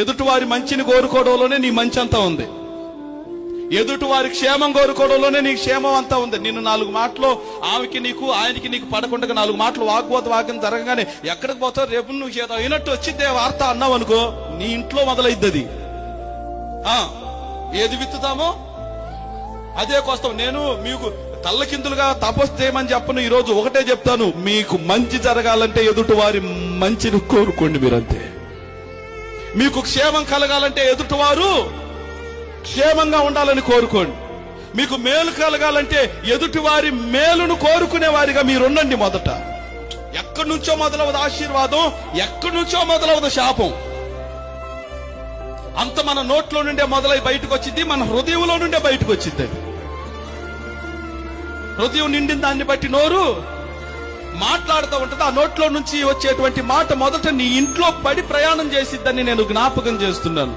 ఎదుటివారి మంచిని కోరుకోవడంలోనే నీ మంచి అంతా ఉంది. ఎదుటివారి క్షేమం కోరుకోవడంలోనే నీ క్షేమం అంతా ఉంది. నిన్ను 4 మాటలు ఆమెకి నీకు ఆయనకి నీకు పడకుండా 4 మాటలు వాగ్యం జరగగానే ఎక్కడికి పోతావు, రేపు నువ్వు ఏదో అయినట్టు వచ్చిద్దే వార్త అన్నావు అనుకో, నీ ఇంట్లో మొదలైద్ది అది. ఏది విత్తుతామో అదే కోస్తాం. నేను మీకు తల్లకిందులుగా తపస్సు చేయమని చెప్పను, ఈ రోజు ఒకటే చెప్తాను, మీకు మంచి జరగాలంటే ఎదుటివారి మంచిని కోరుకోండి మీరంతే. మీకు క్షేమం కలగాలంటే ఎదుటివారు క్షేమంగా ఉండాలని కోరుకోండి. మీకు మేలు కలగాలంటే ఎదుటివారి మేలును కోరుకునే వారిగా మీరుండండి. మొదట ఎక్కడి నుంచో మొదలవదు ఆశీర్వాదం, ఎక్కడి నుంచో మొదలవదు శాపం. అంత మన నోట్లో నుండే మొదలై బయటకు వచ్చింది, మన హృదయంలో నుండే బయటకు వచ్చింది. హృదయం నిండిన దాన్ని బట్టి నోరు మాట్లాడుతూ ఉంటది. ఆ నోట్లో నుంచి వచ్చేటువంటి మాట మొదట నీ ఇంట్లో పడి ప్రయాణం చేసిద్దని నేను జ్ఞాపకం చేస్తున్నాను.